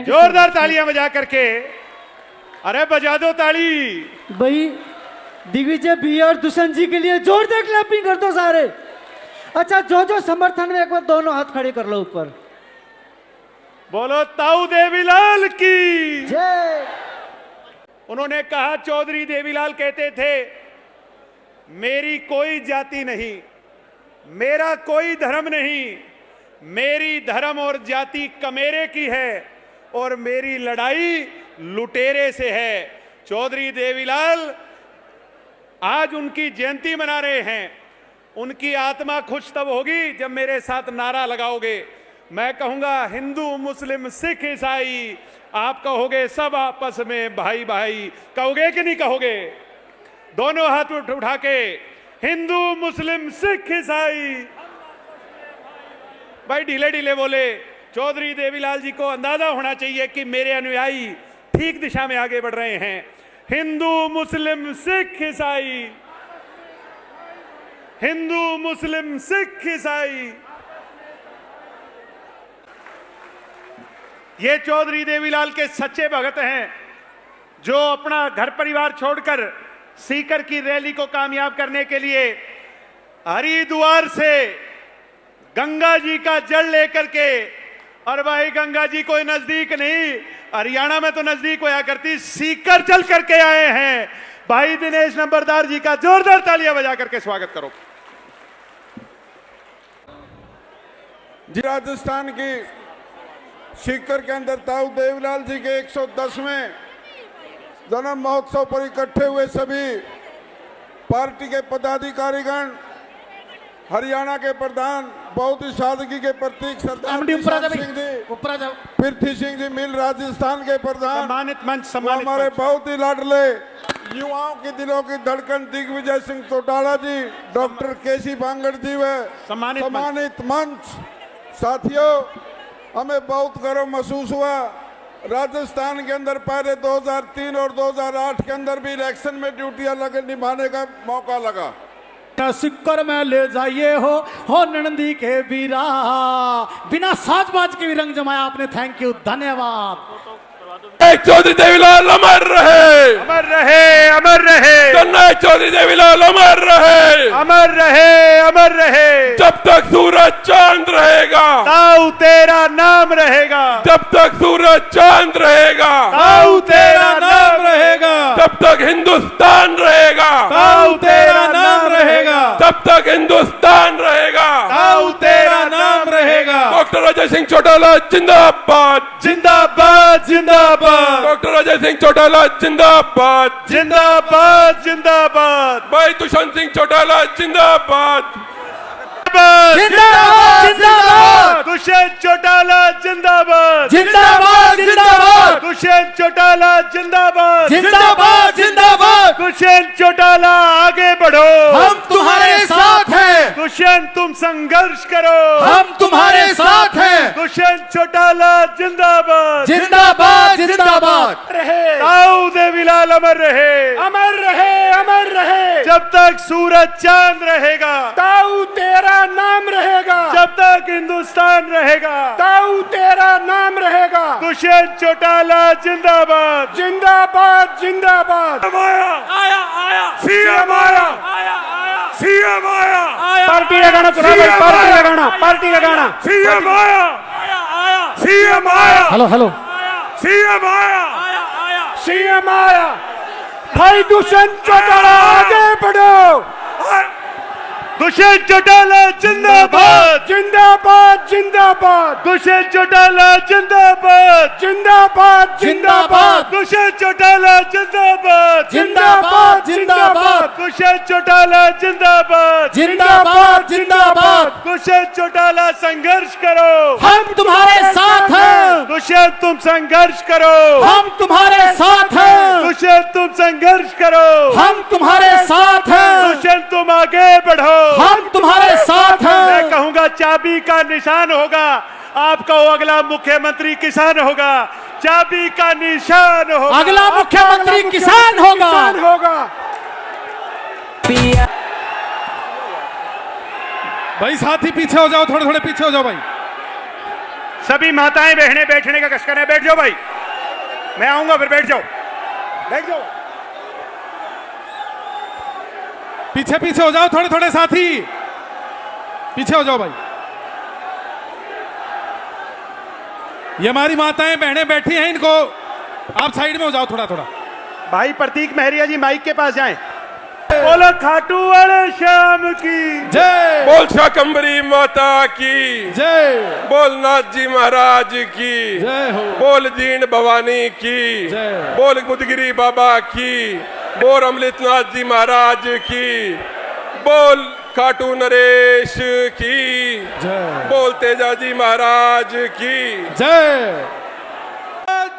जोरदार तालियां बजा करके, अरे बजा दो ताली भाई। दिग्विजय भी और दुष्यंत जी के लिए जोरदार क्लैपिंग कर दो सारे। अच्छा, जो जो समर्थन में, एक बार दोनों हाथ खड़े कर लो ऊपर। बोलो ताऊ देवीलाल की जय। उन्होंने कहा, चौधरी देवीलाल कहते थे, मेरी कोई जाति नहीं, मेरा कोई धर्म नहीं, मेरी धर्म और जाति कमेरे की है और मेरी लड़ाई लुटेरे से है। चौधरी देवीलाल आज उनकी जयंती मना रहे हैं। उनकी आत्मा खुश तब होगी जब मेरे साथ नारा लगाओगे। मैं कहूंगा, हिंदू मुस्लिम सिख ईसाई, आप कहोगे सब आपस में भाई भाई, कहोगे कि नहीं कहोगे? दोनों हाथ उठा के, हिंदू मुस्लिम सिख ईसाई। भाई ढीले ढीले बोले। चौधरी देवीलाल जी को अंदाजा होना चाहिए कि मेरे अनुयायी ठीक दिशा में आगे बढ़ रहे हैं। हिंदू मुस्लिम सिख ईसाई, हिंदू मुस्लिम सिख ईसाई। ये चौधरी देवीलाल के सच्चे भगत हैं, जो अपना घर परिवार छोड़कर सीकर की रैली को कामयाब करने के लिए हरिद्वार से गंगा जी का जल लेकर के, और भाई गंगा जी कोई नजदीक नहीं, हरियाणा में तो नजदीक होया करती, सीकर चल करके आए हैं। भाई दिनेश नंबरदार जी का जोरदार तालियां बजा करके स्वागत करो। जी, राजस्थान की सीकर के अंदर ताऊ देवीलाल जी के 110वें जन्म महोत्सव पर इकट्ठे हुए सभी पार्टी के पदाधिकारीगण, हरियाणा के प्रधान, बहुत ही सादगी के प्रतीक सरदार सिंह जी, पृथ्वी सिंह जी मिल, राजस्थान के प्रधान, सम्मानित मंच, हमारे बहुत ही लाडले युवाओं के दिलों की धड़कन दिग्विजय सिंह चौटाला जी, डॉक्टर केसी बांगड़ जी व सम्मानित मंच। साथियों, हमें बहुत गर्व महसूस हुआ। राजस्थान के अंदर पहले 2003 और 2008 के अंदर भी इलेक्शन में ड्यूटियां निभाने का मौका लगा। सिक्कर में ले जाइए हो नंदी के वीरा, बिना साज बाज के भी रंग जमाया आपने। थैंक यू, धन्यवाद। चौधरी देवीलाल अमर रहे, अमर रहे, अमर रहे। चौधरी देवीलाल अमर रहे, अमर रहे, अमर रहे। जब तक सूरज चांद रहेगा, ताऊ तेरा नाम रहेगा। जब तक सूरज चांद रहेगा, ताऊ तेरा नाम रहेगा। तब तक हिंदुस्तान रहेगा, ताऊ तेरा नाम रहेगा। तब तक हिंदुस्तान रहेगा, ताऊ तेरा नाम रहेगा। डॉक्टर अजय सिंह चौटाला जिंदाबाद, जिंदाबाद, जिंदाबाद। डॉक्टर अजय सिंह चौटाला जिंदाबाद, जिंदाबाद, जिंदाबाद। भाई दुष्यंत सिंह चौटाला जिंदाबाद, जिंदाबाद, जिंदाबाद। दुष्यंत चौटाला जिंदाबाद, जिंदाबाद, जिंदाबाद। दुष्यंत चौटाला जिंदाबाद, जिंदाबाद, जिंदाबाद। दुष्यंत चौटाला आगे बढ़ो, हम तुम्हारे साथ हैं, दुष्यंत तुम संघर्ष करो, हम तुम्हारे साथ हैं। दुष्यंत चौटाला जिंदाबाद, जिंदाबाद, जिंदाबाद। ताऊ देवीलाल अमर रहे, अमर रहे, अमर रहे। जब तक सूरज चांद रहेगा, ताऊ तेरा नाम रहेगा, जब तक हिंदुस्तान रहेगा, ताऊ तेरा नाम रहेगा। दुष्यंत चौटाला जिंदाबाद, जिंदाबाद, जिंदाबाद। आया, आया, आया, सीएम आया, आया, आया। सीएम आया, पार्टी का गाना सुना भाई, पार्टी का गाना, पार्टी का गाना। सीएम आया, आया, आया। सीएम आया, हेलो, हेलो। सीएम आया, आया, आया। सीएम आया। भाई दुष्यंत चौटाला आगे बढ़ो। दुष्यंत चौटाला जिंदाबाद, जिंदाबाद, जिंदाबाद। दुष्यंत चौटाला जिंदाबाद, जिंदाबाद, जिंदाबाद। दुष्यंत चौटाला जिंदाबाद, जिंदाबाद, जिंदाबाद। दुष्यंत चौटाला जिंदाबाद, जिंदाबाद, जिंदाबाद। दुष्यंत चौटाला संघर्ष करो, हम तुम्हारे साथ हैं, दुष्यंत तुम संघर्ष करो, हम तुम्हारे साथ हैं, दुष्यंत तुम संघर्ष करो, हम तुम्हारे साथ हैं, दुष्यंत तुम आगे बढ़ो, हम तुम्हारे साथ हैं। मैं कहूंगा चाबी का निशान होगा, आपका वो अगला मुख्यमंत्री किसान होगा, चाबी का निशान होगा, अगला मुख्यमंत्री किसान होगा। भाई साथी पीछे हो जाओ, थोड़े थोड़े पीछे हो जाओ भाई। सभी माताएं बहनें बैठने का कष्ट करें। बैठ जाओ भाई, मैं आऊंगा फिर। बैठ जाओ, बैठ जाओ। पीछे पीछे हो जाओ, थोड़े थोड़े साथी पीछे हो जाओ भाई। ये हमारी माताएं बहनें बैठी हैं, इनको आप साइड में हो जाओ थोड़ा थोड़ा। भाई प्रतीक महरिया जी माइक के पास जाएं। बोलो खाटू वाले श्याम की जय, बोल शाकंभरी माता की जय, बोल नाथ जी महाराज की जय हो, बोल दीन भवानी की जय। बोल मुदगिरी बाबा की, बोल अमृतनाथ जी महाराज की, बोल खाटू नरेश की, जय, बोल तेजा जी महाराज की जय।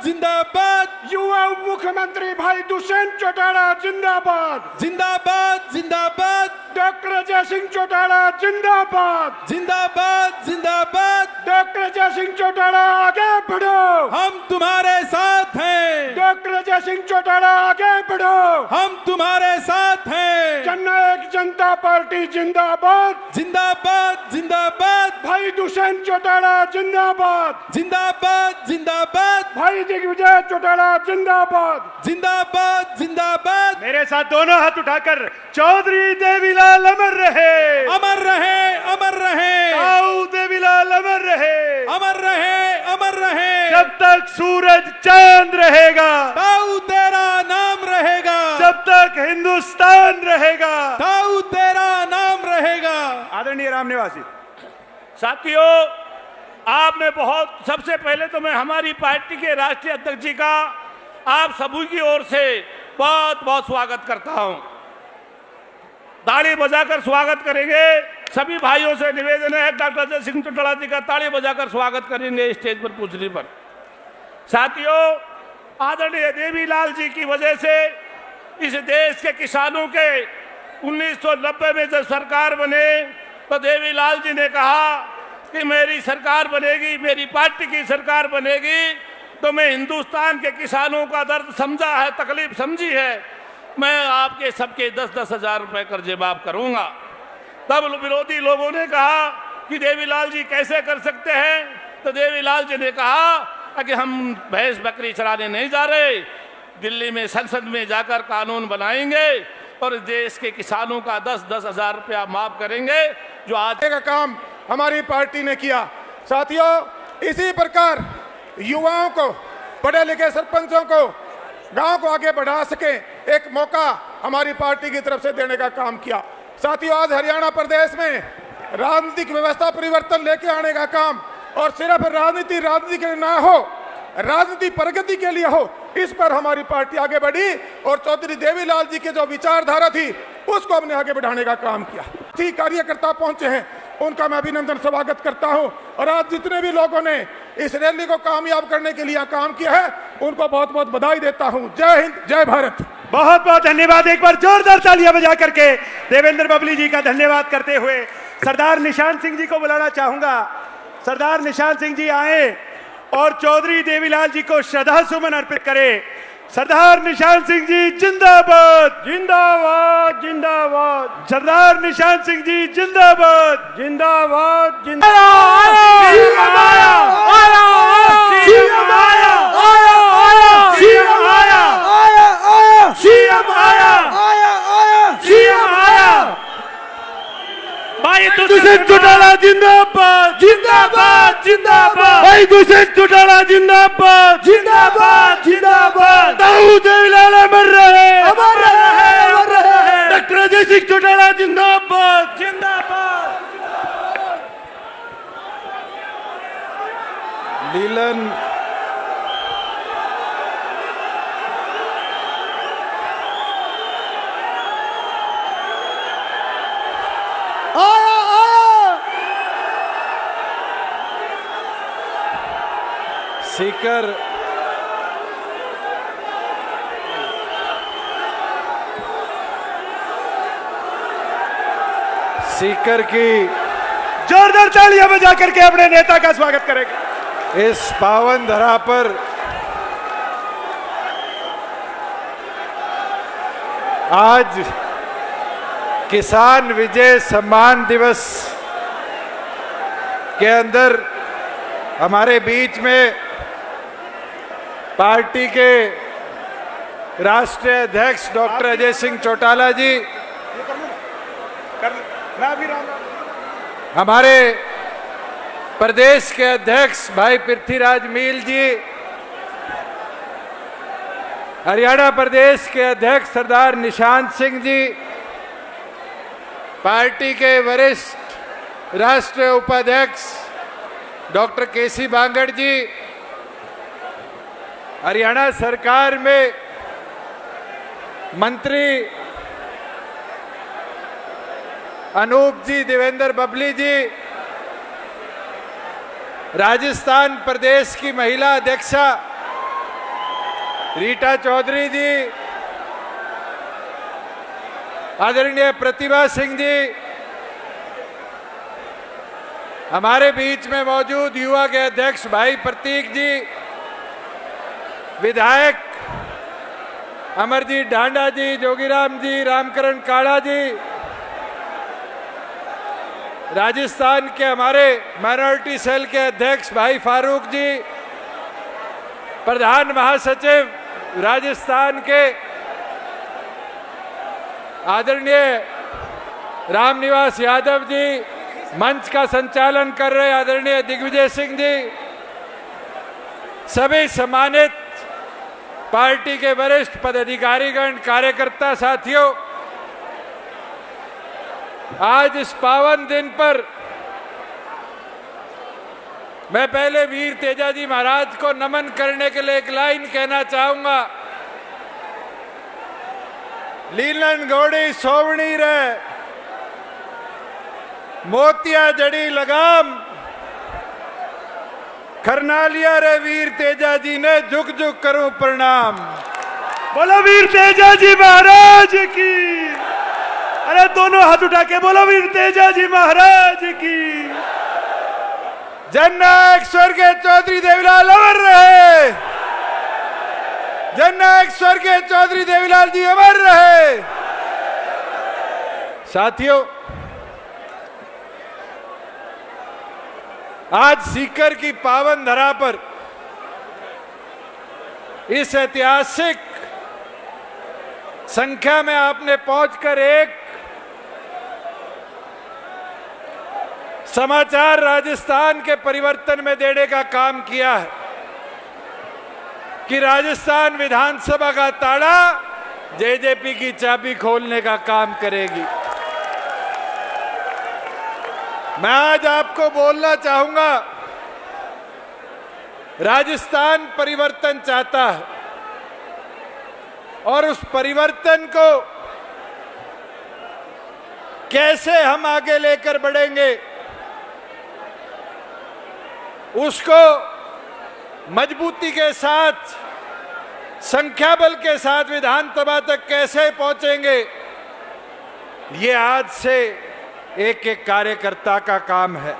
जिंदाबाद, युवा मुख्यमंत्री भाई दुष्यंत चौटाला जिंदाबाद। जिंदाबाद, जिंदाबाद, डॉक्टर अजय सिंह चौटाला जिंदाबाद। जिंदाबाद, जिंदाबाद। डॉक्टर अजय सिंह चौटाला आगे बढ़ो, हम तुम्हारे साथ हैं, डॉक्टर अजय सिंह चौटाला आगे बढ़ो, हम तुम्हारे साथ हैं। जननायक जनता पार्टी जिंदाबाद। जिंदाबाद, जिंदाबाद, भाई दुष्यंत चौटाला जिंदाबाद। जिंदाबाद, जिंदाबाद, भाई दिग्विजय चौटाला जिंदाबाद। जिंदाबाद, जिंदाबाद। मेरे साथ दोनों हाथ उठाकर चौधरी देवीलाल अमर रहे, अमर रहे, अमर रहे, ताऊ देवीलाल अमर रहे, अमर रहे, अमर रहे। जब तक सूरज चांद रहेगा, ताऊ तेरा नाम रहेगा, जब तक हिंदुस्तान रहेगा, ताऊ तेरा नाम रहेगा। आदरणीय राम निवासी साथियों, आपने बहुत, सबसे पहले तो मैं हमारी पार्टी के राष्ट्रीय अध्यक्ष जी का आप सभी की ओर से बहुत बहुत स्वागत करता हूं। ताली बजाकर स्वागत करेंगे। सभी भाइयों से निवेदन है, डॉक्टर अजय सिंह चौटाला जी का ताली बजाकर स्वागत करेंगे स्टेज पर पूछने पर। साथियों, आदरणीय देवीलाल जी की वजह से इस देश के किसानों के 1990 में जब सरकार बने तो देवीलाल जी ने कहा कि मेरी सरकार बनेगी, मेरी पार्टी की सरकार बनेगी तो मैं हिंदुस्तान के किसानों का दर्द समझा है, तकलीफ समझी है, मैं आपके सबके 10-10 हजार रुपए कर्जे माफ करूंगा। तब विरोधी लोगों ने कहा कि देवीलाल जी कैसे कर सकते हैं, तो देवीलाल जी ने कहा कि हम भैंस बकरी चराने नहीं जा रहे, दिल्ली में संसद में जाकर कानून बनाएंगे और देश के किसानों का 10-10 हजार रुपया माफ करेंगे, जो आज का काम हमारी पार्टी ने किया। साथियों, इसी प्रकार युवाओं को, पढ़े लिखे सरपंचों को गांव को आगे बढ़ा सके एक मौका हमारी पार्टी की तरफ से देने का काम किया। साथियों, आज हरियाणा प्रदेश में राजनीतिक व्यवस्था परिवर्तन लेके आने का काम, और सिर्फ राजनीति के लिए ना हो, राजनीति प्रगति के लिए हो, इस पर हमारी पार्टी आगे बढ़ी और चौधरी देवीलाल जी के जो विचारधारा थी उसको हमने आगे बढ़ाने का काम किया। ठीक कार्यकर्ता पहुंचे हैं, उनका मैं अभिनंदन स्वागत करता हूं, और आज जितने भी लोगों ने इस रैली को कामयाब करने के लिए काम किया है उनको बहुत बहुत बधाई देता हूं। जय हिंद, जय भारत। बहुत बहुत धन्यवाद। एक बार जोरदार तालियां बजा करके देवेंद्र बबली जी का धन्यवाद करते हुए सरदार निशान सिंह जी को बुलाना चाहूंगा। सरदार निशान सिंह जी आए और चौधरी देवीलाल जी को श्रद्धा सुमन अर्पित करें। सरदार निशान सिंह जी जिंदाबाद, जिंदाबाद, जिंदाबाद। सरदार निशान सिंह जी जिंदाबाद, जिंदाबाद, जिंदाबाद। भाई दुष्यंत चौटाला जिंदाबाद, जिंदाबाद, जिंदाबाद। भाई दुष्यंत चौटाला जिंदाबाद, जिंदाबाद, जिंदाबाद। ताऊ देवीलाल अमर रहे, अमर रहे, अमर रहे। डॉक्टर अजय सिंह चौटाला जिंदाबाद, जिंदाबाद। लीलन सीकर की जोरदार तालियां बजा करके अपने नेता का स्वागत करेंगे। इस पावन धरा पर आज किसान विजय सम्मान दिवस के अंदर हमारे बीच में पार्टी के राष्ट्रीय अध्यक्ष डॉक्टर अजय सिंह चौटाला जी, हमारे प्रदेश के अध्यक्ष भाई पृथ्वीराज मील जी, हरियाणा प्रदेश के अध्यक्ष सरदार निशांत सिंह जी, पार्टी के वरिष्ठ राष्ट्रीय उपाध्यक्ष डॉक्टर केसी बांगड़ जी, हरियाणा सरकार में मंत्री अनूप जी, देवेंद्र बबली जी, राजस्थान प्रदेश की महिला अध्यक्षा रीटा चौधरी जी, आदरणीय प्रतिभा सिंह जी, हमारे बीच में मौजूद युवा के अध्यक्ष भाई प्रतीक जी, विधायक अमरजीत ढांडा जी, जोगीराम जी, रामकरण काड़ा जी, राजस्थान के हमारे माइनॉरिटी सेल के अध्यक्ष भाई फारूक जी, प्रधान महासचिव राजस्थान के आदरणीय रामनिवास यादव जी, मंच का संचालन कर रहे आदरणीय दिग्विजय सिंह जी, सभी सम्मानित पार्टी के वरिष्ठ पदाधिकारीगण, कार्यकर्ता साथियों, आज इस पावन दिन पर मैं पहले वीर तेजाजी महाराज को नमन करने के लिए एक लाइन कहना चाहूंगा। लीलन घोड़ी सोवनी रे, मोतिया जड़ी लगाम, खरनालिया रे वीर तेजाजी ने झुक झुक करूं प्रणाम। बोलो वीर तेजाजी महाराज की। अरे दोनों हाथ उठा के बोलो वीर तेजाजी महाराज की। जननायक स्वर्गीय चौधरी देवीलाल अमर रहे, जननायक स्वर्गीय चौधरी देवीलाल जी अमर रहे। साथियों, आज सीकर की पावन धरा पर इस ऐतिहासिक संख्या में आपने पहुंचकर एक समाचार राजस्थान के परिवर्तन में देने का काम किया है कि राजस्थान विधानसभा का ताला जेजेपी की चाबी खोलने का काम करेगी। मैं आज आपको बोलना चाहूंगा, राजस्थान परिवर्तन चाहता है और उस परिवर्तन को कैसे हम आगे लेकर बढ़ेंगे, उसको मजबूती के साथ, संख्या बल के साथ विधानसभा तक कैसे पहुंचेंगे, ये आज से एक एक कार्यकर्ता का काम है।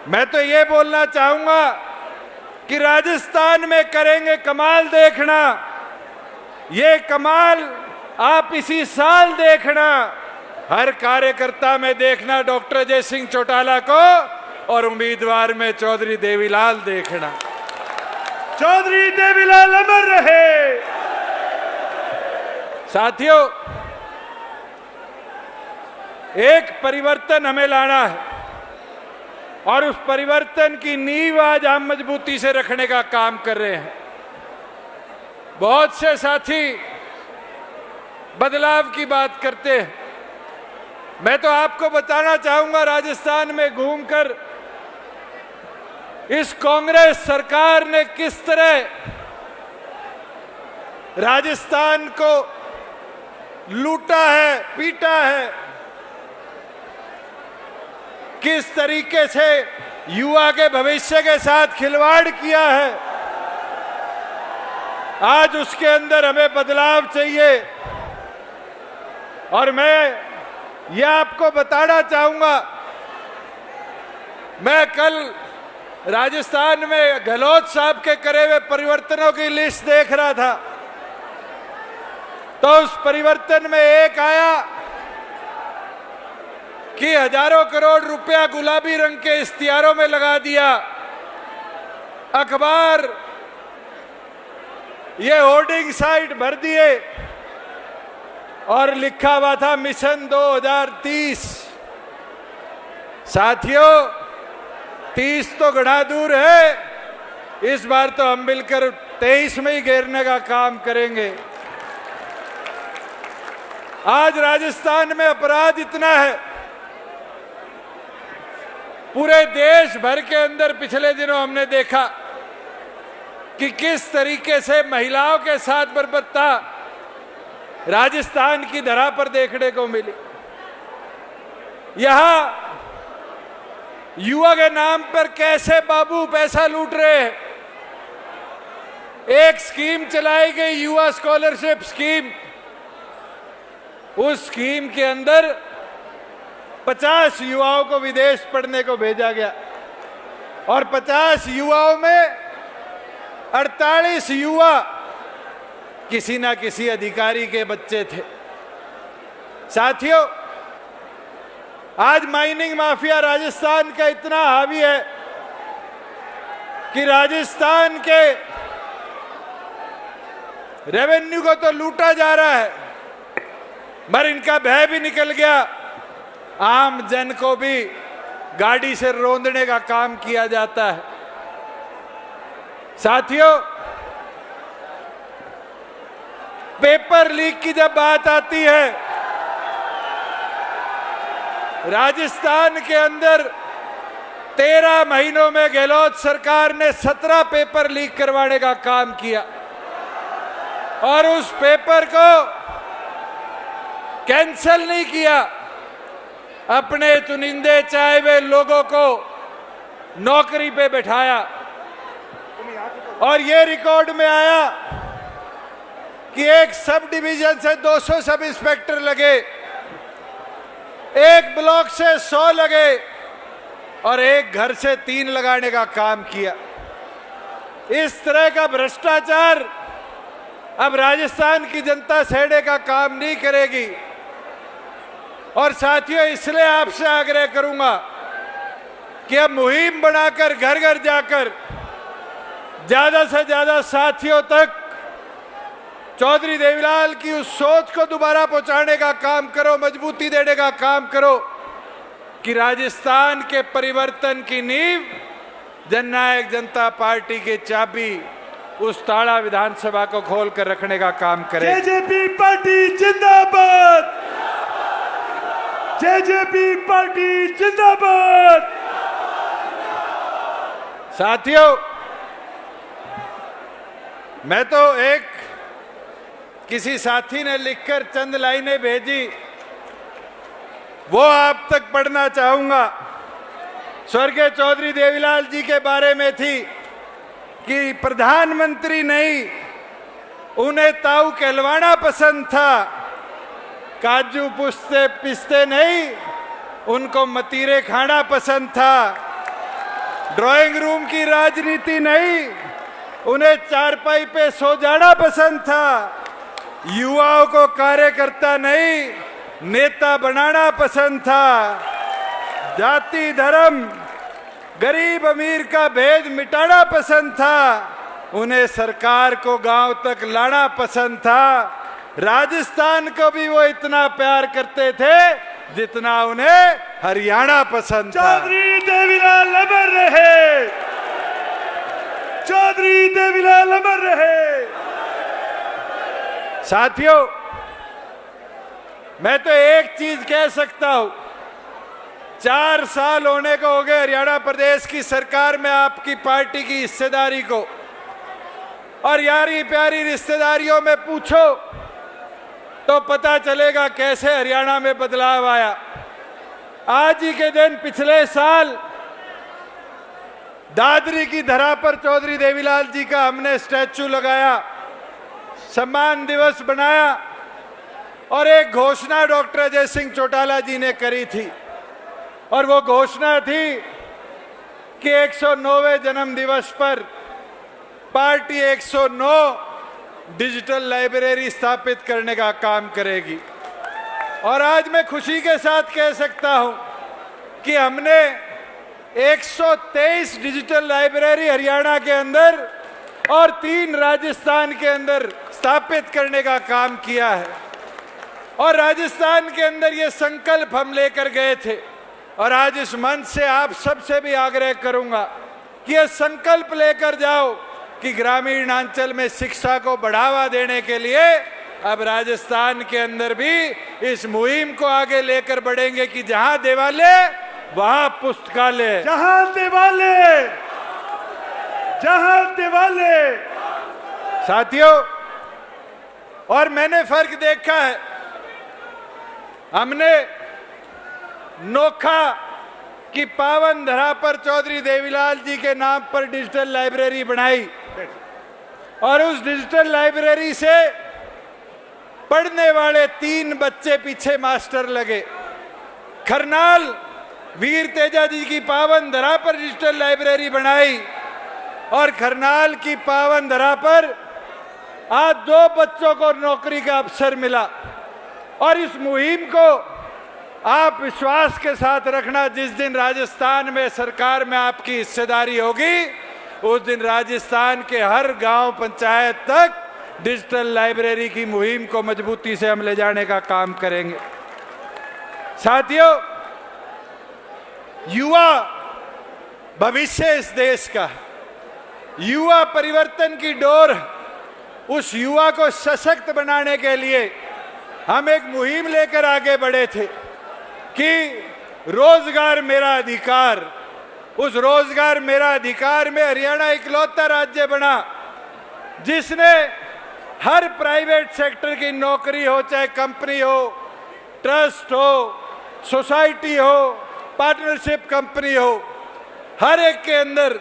मैं तो ये बोलना चाहूंगा कि राजस्थान में करेंगे कमाल देखना, ये कमाल आप इसी साल देखना, हर कार्यकर्ता में देखना डॉक्टर अजय सिंह चौटाला को और उम्मीदवार में चौधरी देवीलाल देखना। चौधरी देवीलाल अमर रहे। साथियों, एक परिवर्तन हमें लाना है और उस परिवर्तन की नींव आज हम मजबूती से रखने का काम कर रहे हैं। बहुत से साथी बदलाव की बात करते हैं, मैं तो आपको बताना चाहूंगा, राजस्थान में घूमकर इस कांग्रेस सरकार ने किस तरह राजस्थान को लूटा है, पीटा है, किस तरीके से युवा के भविष्य के साथ खिलवाड़ किया है। आज उसके अंदर हमें बदलाव चाहिए और मैं यह आपको बताना चाहूंगा, मैं कल राजस्थान में गहलोत साहब के करे हुए परिवर्तनों की लिस्ट देख रहा था, तो उस परिवर्तन में एक आया कि हजारों करोड़ रुपया गुलाबी रंग के इश्तिहारों में लगा दिया अखबार, ये होर्डिंग साइट भर दिए और लिखा हुआ था मिशन 2030। साथियों, 30 तो गड़ा दूर है, इस बार तो हम मिलकर 23 में ही घेरने का काम करेंगे। आज राजस्थान में अपराध इतना है, पूरे देश भर के अंदर पिछले दिनों हमने देखा कि किस तरीके से महिलाओं के साथ बर्बरता राजस्थान की धरा पर देखने को मिली। यहां युवा के नाम पर कैसे बाबू पैसा लूट रहे हैं। एक स्कीम चलाई गई, युवा स्कॉलरशिप स्कीम। उस स्कीम के अंदर 50 युवाओं को विदेश पढ़ने को भेजा गया और 50 युवाओं में 48 युवा किसी ना किसी अधिकारी के बच्चे थे। साथियों, आज माइनिंग माफिया राजस्थान का इतना हावी है कि राजस्थान के रेवेन्यू को तो लूटा जा रहा है, मगर इनका भय भी निकल गया। आम जन को भी गाड़ी से रौंदने का काम किया जाता है। साथियों, पेपर लीक की जब बात आती है, राजस्थान के अंदर 13 महीनों में गहलोत सरकार ने 17 पेपर लीक करवाने का काम किया और उस पेपर को कैंसिल नहीं किया। अपने चुनिंदे चाहे हुए लोगों को नौकरी पे बैठाया और ये रिकॉर्ड में आया कि एक सब डिवीजन से 200 सब इंस्पेक्टर लगे, एक ब्लॉक से 100 लगे और एक घर से 3 लगाने का काम किया। इस तरह का भ्रष्टाचार अब राजस्थान की जनता सहने का काम नहीं करेगी। और साथियों, इसलिए आपसे आग्रह करूंगा कि अब मुहिम बनाकर घर घर जाकर ज्यादा से ज्यादा साथियों तक चौधरी देवीलाल की उस सोच को दोबारा पहुंचाने का काम करो, मजबूती देने का काम करो कि राजस्थान के परिवर्तन की नींव जननायक जनता पार्टी की चाबी उस ताला विधानसभा को खोलकर रखने का काम करे। जेजेपी पार्टी जिंदाबाद, जेजेपी पार्टी जिंदाबाद। साथियों, मैं तो एक किसी साथी ने लिखकर चंद लाइनें भेजी, वो आप तक पढ़ना चाहूंगा। स्वर्गीय चौधरी देवीलाल जी के बारे में थी कि प्रधानमंत्री नहीं, उन्हें ताऊ कहलवाना पसंद था, काजू पुस्ते पिस्ते नहीं, उनको मतीरे खाना पसंद था, ड्राइंग रूम की राजनीति नहीं, उन्हें चारपाई पे सो जाना पसंद था, युवाओं को कार्यकर्ता नहीं नेता बनाना पसंद था, जाति धर्म गरीब अमीर का भेद मिटाना पसंद था, उन्हें सरकार को गांव तक लाना पसंद था। राजस्थान को भी वो इतना प्यार करते थे जितना उन्हें हरियाणा पसंद था। चौधरी देवीलाल अमर रहे, चौधरी देवीलाल अमर रहे। साथियों, मैं तो एक चीज कह सकता हूं, 4 साल होने को हो गए हरियाणा प्रदेश की सरकार में आपकी पार्टी की हिस्सेदारी को, और यारी प्यारी रिश्तेदारियों में पूछो तो पता चलेगा कैसे हरियाणा में बदलाव आया। आज ही के दिन पिछले साल दादरी की धरा पर चौधरी देवीलाल जी का हमने स्टैचू लगाया, सम्मान दिवस बनाया और एक घोषणा डॉक्टर अजय सिंह चौटाला जी ने करी थी, और वो घोषणा थी कि 109वें जन्म दिवस पर पार्टी 109 डिजिटल लाइब्रेरी स्थापित करने का काम करेगी। और आज मैं खुशी के साथ कह सकता हूं कि हमने 123 डिजिटल लाइब्रेरी हरियाणा के अंदर और 3 राजस्थान के अंदर स्थापित करने का काम किया है। और राजस्थान के अंदर ये संकल्प हम लेकर गए थे और आज इस मंच से आप सबसे भी आग्रह करूंगा कि ये संकल्प लेकर जाओ कि ग्रामीण अंचल में शिक्षा को बढ़ावा देने के लिए अब राजस्थान के अंदर भी इस मुहिम को आगे लेकर बढ़ेंगे कि जहां देवालय वहां पुस्तकालय, जहां दिवाले। साथियों, और मैंने फर्क देखा है। हमने नोखा की पावन धरा पर चौधरी देवीलाल जी के नाम पर डिजिटल लाइब्रेरी बनाई और उस डिजिटल लाइब्रेरी से पढ़ने वाले 3 बच्चे पीछे मास्टर लगे। खरनाल वीर तेजा जी की पावन धरा पर डिजिटल लाइब्रेरी बनाई और खरनाल की पावन धरा पर आज 2 बच्चों को नौकरी का अवसर मिला। और इस मुहिम को आप विश्वास के साथ रखना, जिस दिन राजस्थान में सरकार में आपकी हिस्सेदारी होगी उस दिन राजस्थान के हर गांव पंचायत तक डिजिटल लाइब्रेरी की मुहिम को मजबूती से हम ले जाने का काम करेंगे। साथियों, युवा भविष्य इस देश का, युवा परिवर्तन की डोर, उस युवा को सशक्त बनाने के लिए हम एक मुहिम लेकर आगे बढ़े थे कि रोजगार मेरा अधिकार। उस रोजगार मेरा अधिकार में हरियाणा इकलौता राज्य बना जिसने हर प्राइवेट सेक्टर की नौकरी हो, चाहे कंपनी हो, ट्रस्ट हो, सोसाइटी हो, पार्टनरशिप कंपनी हो, हर एक के अंदर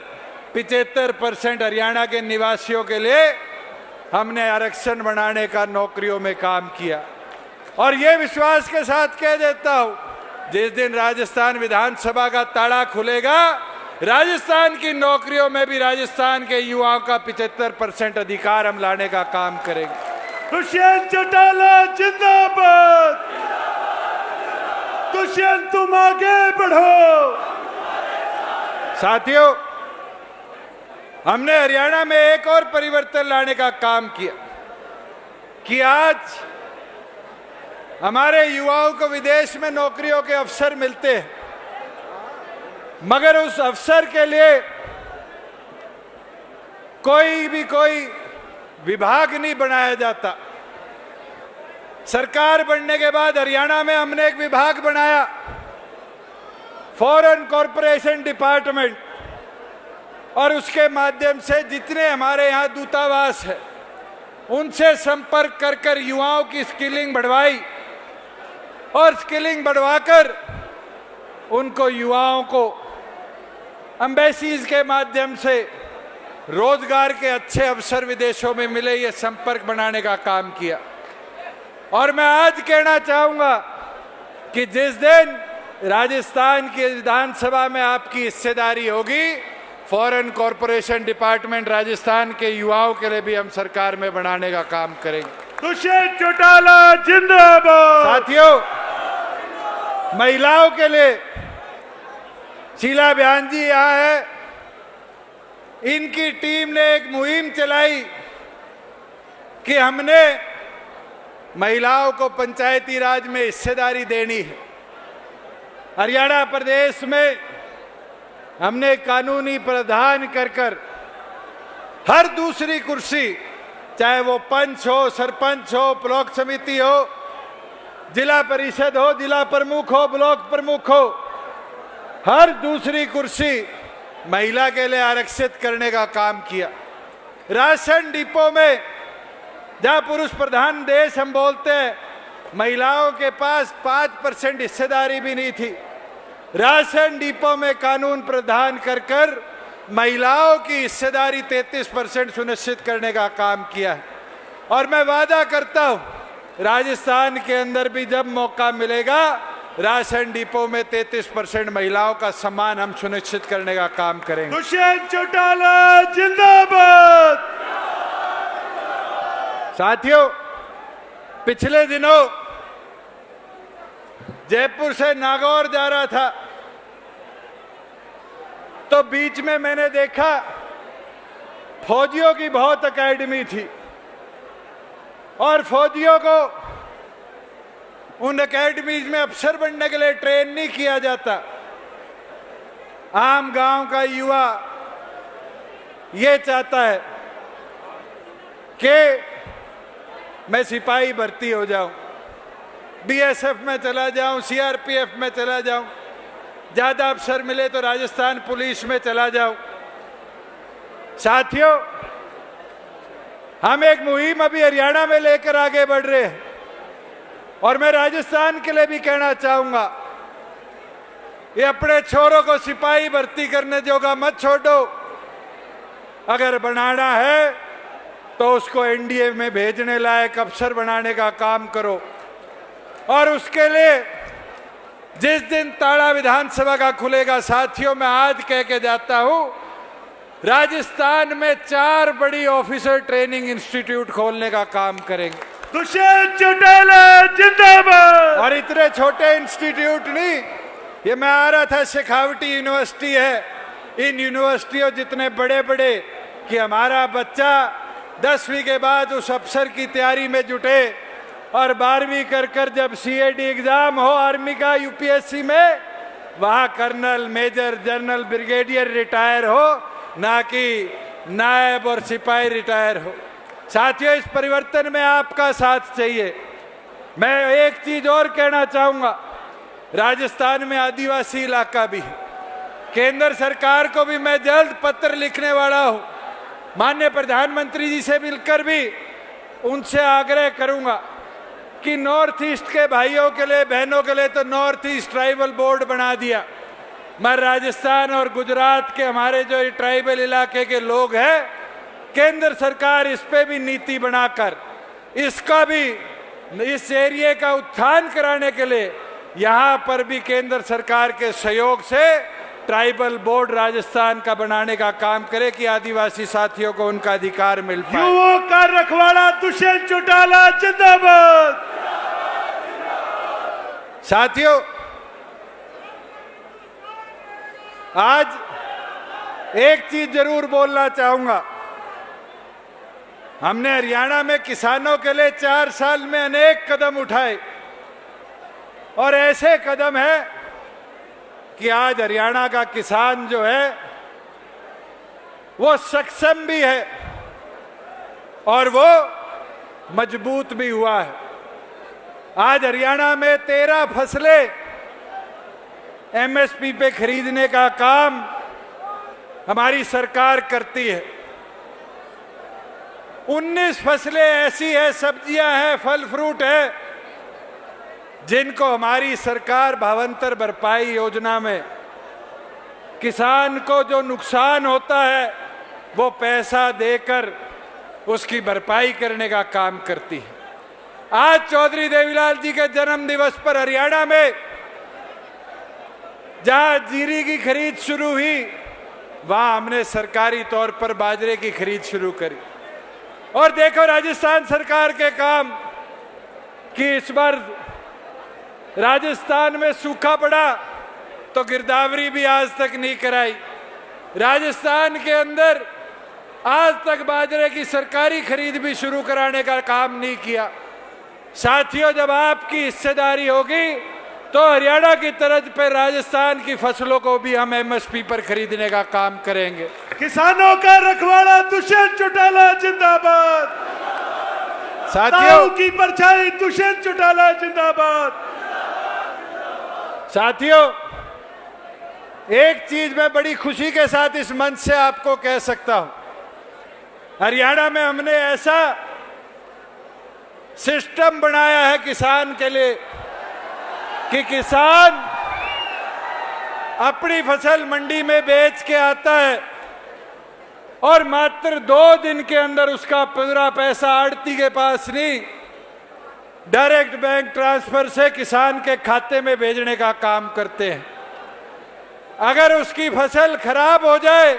75% हरियाणा के निवासियों के लिए हमने आरक्षण बनाने का नौकरियों में काम किया। और ये विश्वास के साथ कह देता हूं, जिस दिन राजस्थान विधानसभा का ताला खुलेगा, राजस्थान की नौकरियों में भी राजस्थान के युवाओं का 75% अधिकार हम लाने का काम करेंगे। दुष्यंत चौटाला जिंदाबाद। दुष्यंत तुम आगे बढ़ो। साथियों, हमने हरियाणा में एक और परिवर्तन लाने का काम किया कि आज हमारे युवाओं को विदेश में नौकरियों के अवसर मिलते हैं, मगर उस अवसर के लिए कोई विभाग नहीं बनाया जाता। सरकार बनने के बाद हरियाणा में हमने एक विभाग बनाया, फॉरेन कॉरपोरेशन डिपार्टमेंट, और उसके माध्यम से जितने हमारे यहाँ दूतावास है उनसे संपर्क कर युवाओं की स्किलिंग बढ़वाई और स्किलिंग बढ़वाकर उनको युवाओं को एम्बेसीज के माध्यम से रोजगार के अच्छे अवसर विदेशों में मिले, ये संपर्क बनाने का काम किया। और मैं आज कहना चाहूंगा कि जिस दिन राजस्थान की विधानसभा में आपकी हिस्सेदारी होगी, फॉरेन कॉरपोरेशन डिपार्टमेंट राजस्थान के युवाओं के लिए भी हम सरकार में बनाने का काम करेंगे। दुष्यंत चौटाला जिंदाबाद। साथियों, महिलाओं के लिए शीला बयान जी यहाँ है, इनकी टीम ने एक मुहिम चलाई कि हमने महिलाओं को पंचायती राज में हिस्सेदारी देनी है। हरियाणा प्रदेश में हमने कानूनी प्रावधान कर हर दूसरी कुर्सी, चाहे वो पंच हो, सरपंच हो, ब्लॉक समिति हो, जिला परिषद हो, जिला प्रमुख हो, ब्लॉक प्रमुख हो, हर दूसरी कुर्सी महिला के लिए आरक्षित करने का काम किया। राशन डिपो में, जहां पुरुष प्रधान देश हम बोलते हैं, महिलाओं के पास 5% हिस्सेदारी भी नहीं थी। राशन डिपो में कानून प्रावधान कर महिलाओं की हिस्सेदारी 33% सुनिश्चित करने का काम किया है। और मैं वादा करता हूं, राजस्थान के अंदर भी जब मौका मिलेगा, राशन डिपो में 33% महिलाओं का सम्मान हम सुनिश्चित करने का काम करेंगे। दुष्यंत चौटाला जिंदाबाद। साथियों, पिछले दिनों जयपुर से नागौर जा रहा था तो बीच में मैंने देखा फौजियों की बहुत एकेडमी थी और फौजियों को उन एकेडमीज में अफसर बनने के लिए ट्रेन नहीं किया जाता। आम गांव का युवा ये चाहता है कि मैं सिपाही भर्ती हो जाऊं, बीएसएफ में चला जाऊं, सीआरपीएफ में चला जाऊं, ज्यादा अवसर मिले तो राजस्थान पुलिस में चला जाऊं। साथियों, हम एक मुहिम अभी हरियाणा में लेकर आगे बढ़ रहे हैं और मैं राजस्थान के लिए भी कहना चाहूंगा, ये अपने छोरों को सिपाही भर्ती करने जोगा मत छोड़ो। अगर बनाना है तो उसको एनडीए में भेजने लायक अफसर बनाने का काम करो। और उसके लिए जिस दिन ताड़ा विधानसभा का खुलेगा, साथियों मैं आज कह के जाता हूं, राजस्थान में 4 बड़ी ऑफिसर ट्रेनिंग इंस्टीट्यूट खोलने का काम करेंगे। दुष्यंत चौटाला जिंदाबाद। और इतने छोटे इंस्टीट्यूट नहीं, ये मैं आ रहा था, शेखावटी यूनिवर्सिटी है, इन यूनिवर्सिटियों जितने बड़े बड़े कि हमारा बच्चा 10वीं के बाद उस अफसर की तैयारी में जुटे और 12वीं कर जब सीएडी एग्जाम हो आर्मी का यूपीएससी में, वहां colonel, major, general, brigadier retire हो, ना कि नायब और सिपाही रिटायर हो। साथियों, इस परिवर्तन में आपका साथ चाहिए। मैं एक चीज और कहना चाहूंगा, राजस्थान में आदिवासी इलाका भी है। केंद्र सरकार को भी मैं जल्द पत्र लिखने वाला हूं, माननीय प्रधानमंत्री जी से मिलकर भी उनसे आग्रह करूंगा कि नॉर्थ ईस्ट के भाइयों के लिए, बहनों के लिए तो नॉर्थ ईस्ट ट्राइबल बोर्ड बना दिया, मगर राजस्थान और गुजरात के हमारे जो ट्राइबल इलाके के लोग हैं, केंद्र सरकार इस पे भी नीति बनाकर इसका भी, इस एरिया का उत्थान कराने के लिए यहां पर भी केंद्र सरकार के सहयोग से ट्राइबल बोर्ड राजस्थान का बनाने का काम करे कि आदिवासी साथियों को उनका अधिकार मिल पाए। युवाओं का रखवाला दुष्यंत चौटाला जिंदाबाद। साथियों, आज एक चीज जरूर बोलना चाहूंगा, हमने हरियाणा में किसानों के लिए 4 साल में अनेक कदम उठाए और ऐसे कदम है कि आज हरियाणा का किसान जो है वो सक्षम भी है और वो मजबूत भी हुआ है। आज हरियाणा में 13 फसलें एमएसपी पे खरीदने का काम हमारी सरकार करती है। 19 फसलें ऐसी है, सब्जियां हैं, फल फ्रूट है, जिनको हमारी सरकार भावांतर भरपाई योजना में किसान को जो नुकसान होता है वो पैसा देकर उसकी भरपाई करने का काम करती है। आज चौधरी देवीलाल जी के जन्म दिवस पर हरियाणा में जहां जीरी की खरीद शुरू हुई, वहां हमने सरकारी तौर पर बाजरे की खरीद शुरू करी। और देखो राजस्थान सरकार के काम कि इस बार राजस्थान में सूखा पड़ा तो गिरदावरी भी आज तक नहीं कराई। राजस्थान के अंदर आज तक बाजरे की सरकारी खरीद भी शुरू कराने का काम नहीं किया। साथियों, जब आपकी हिस्सेदारी होगी तो हरियाणा की तर्ज पर राजस्थान की फसलों को भी हम एमएसपी पर खरीदने का काम करेंगे। किसानों का रखवाला दुष्यंत चौटाला जिंदाबाद। साथियों की परछाई दुष्यंत चौटाला जिंदाबाद। साथियों, एक चीज मैं बड़ी खुशी के साथ इस मंच से आपको कह सकता हूं, हरियाणा में हमने ऐसा सिस्टम बनाया है किसान के लिए कि किसान अपनी फसल मंडी में बेच के आता है और मात्र 2 दिन के अंदर उसका पूरा पैसा आड़ती के पास नहीं, डायरेक्ट बैंक ट्रांसफर से किसान के खाते में भेजने का काम करते हैं। अगर उसकी फसल खराब हो जाए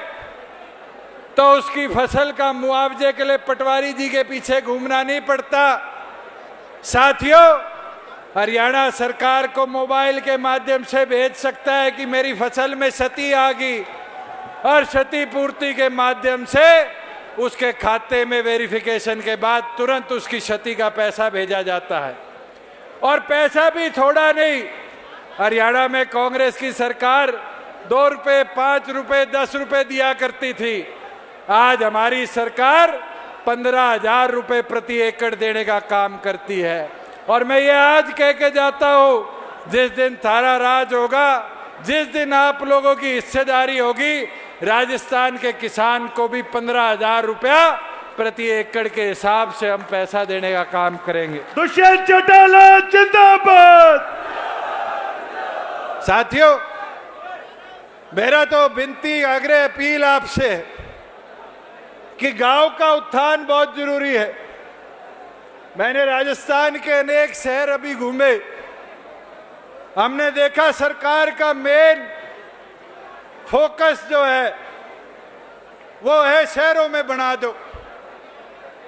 तो उसकी फसल का मुआवजे के लिए पटवारी जी के पीछे घूमना नहीं पड़ता। साथियों, हरियाणा सरकार को मोबाइल के माध्यम से भेज सकता है कि मेरी फसल में क्षति आ गई, और क्षतिपूर्ति के माध्यम से उसके खाते में वेरिफिकेशन के बाद तुरंत उसकी क्षति का पैसा भेजा जाता है। और पैसा भी थोड़ा नहीं, हरियाणा में कांग्रेस की सरकार 2 रुपए, 5 रुपए, 10 रुपए दिया करती थी। आज हमारी सरकार 15,000 रुपए प्रति एकड़ देने का काम करती है। और मैं ये आज कह के जाता हूँ, जिस दिन थारा राज होगा, जिस दिन आप लोगों की हिस्सेदारी होगी, राजस्थान के किसान को भी 15,000 रुपया प्रति एकड़ के हिसाब से हम पैसा देने का काम करेंगे। दुष्यंत चौटाला जिंदाबाद। साथियों, मेरा तो विनती, आग्रह, अपील आपसे है कि गांव का उत्थान बहुत जरूरी है। मैंने राजस्थान के अनेक शहर अभी घूमे, हमने देखा सरकार का मेन फोकस जो है वो है शहरों में बना दो,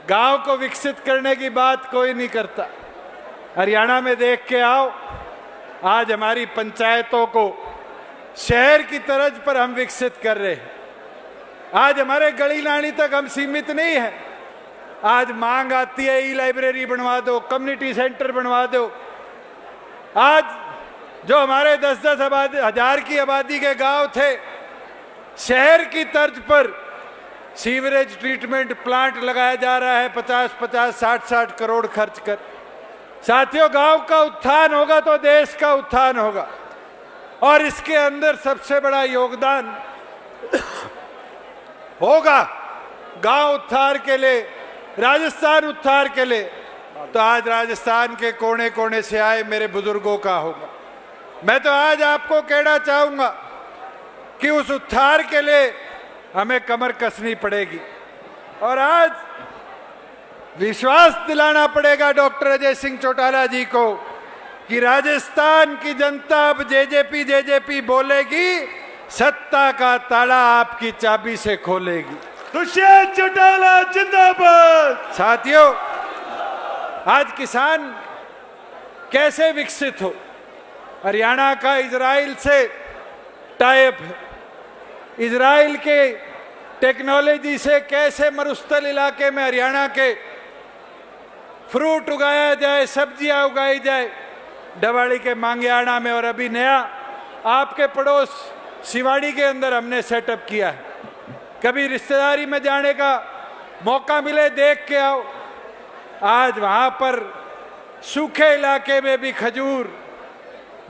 गांव को विकसित करने की बात कोई नहीं करता। हरियाणा में देख के आओ, आज हमारी पंचायतों को शहर की तर्ज पर हम विकसित कर रहे हैं। आज हमारे गली नाली तक हम सीमित नहीं है। आज मांग आती है, ई लाइब्रेरी बनवा दो, कम्युनिटी सेंटर बनवा दो। आज जो हमारे 10-10 हजार की आबादी के गांव थे, शहर की तर्ज पर सीवरेज ट्रीटमेंट प्लांट लगाया जा रहा है 50-50, 60-60 करोड़ खर्च कर। साथियों, गांव का उत्थान होगा तो देश का उत्थान होगा। और इसके अंदर सबसे बड़ा योगदान होगा गांव उत्थान के लिए, राजस्थान उत्थान के लिए, तो आज राजस्थान के कोने कोने से आए मेरे बुजुर्गों का होगा। मैं तो आज आपको कहना चाहूंगा कि उस उत्थान के लिए हमें कमर कसनी पड़ेगी। और आज विश्वास दिलाना पड़ेगा डॉक्टर अजय सिंह चौटाला जी को कि राजस्थान की जनता अब जेजेपी बोलेगी, सत्ता का ताला आपकी चाबी से खोलेगी। दुष्यंत चौटाला जिंदाबाद। साथियों, आज किसान कैसे विकसित हो? हरियाणा का इजराइल से टाइप है। इजराइल के टेक्नोलॉजी से कैसे मरुस्थल इलाके में हरियाणा के फ्रूट उगाया जाए, सब्जियां उगाई जाए, डवाड़ी के मांगियाना में, और अभी नया आपके पड़ोस सिवाड़ी के अंदर हमने सेटअप किया है। कभी रिश्तेदारी में जाने का मौका मिले, देख के आओ। आज वहां पर सूखे इलाके में भी खजूर,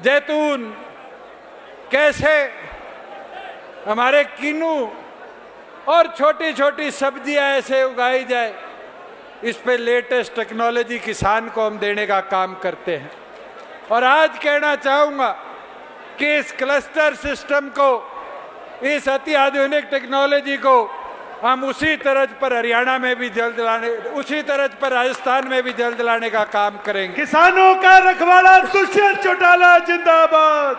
जैतून, कैसे हमारे किन्नू और छोटी छोटी सब्जियां ऐसे उगाई जाए, इस पे लेटेस्ट टेक्नोलॉजी किसान को हम देने का काम करते हैं। और आज कहना चाहूंगा कि इस क्लस्टर सिस्टम को, इस अति आधुनिक टेक्नोलॉजी को हम उसी तरह पर हरियाणा में भी जल्द लाने, उसी तरह पर राजस्थान में भी जल्द लाने का काम करेंगे। किसानों का रखवाला दुष्यंत चौटाला जिंदाबाद।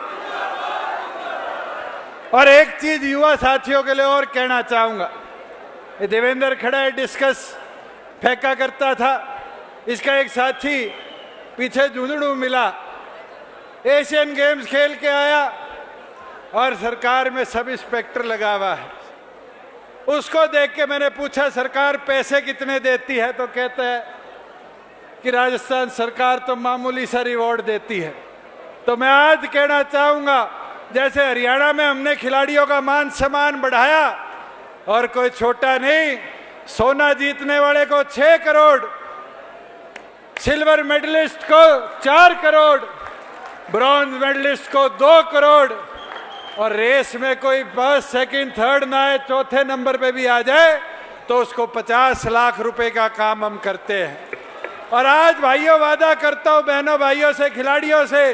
और एक चीज युवा साथियों के लिए और कहना चाहूंगा, ये देवेंद्र खड़ा है, डिस्कस फेंका करता था, इसका एक साथी पीछे झुंझुनू मिला, एशियन गेम्स खेल के आया और सरकार में सब इंस्पेक्टर लगा हुआ है। उसको देख के मैंने पूछा सरकार पैसे कितने देती है, तो कहता है कि राजस्थान सरकार तो मामूली सा रिवॉर्ड देती है। तो मैं आज कहना चाहूंगा, जैसे हरियाणा में हमने खिलाड़ियों का मान सम्मान बढ़ाया, और कोई छोटा नहीं, सोना जीतने वाले को 6 करोड़, सिल्वर मेडलिस्ट को 4 करोड़, ब्रॉन्ज मेडलिस्ट को 2 करोड़, और रेस में कोई फर्स्ट, सेकंड, थर्ड ना आए, चौथे नंबर पे भी आ जाए तो उसको 50 लाख रुपए का काम हम करते हैं। और आज भाइयों वादा करता हूं, बहनों भाइयों से, खिलाड़ियों से,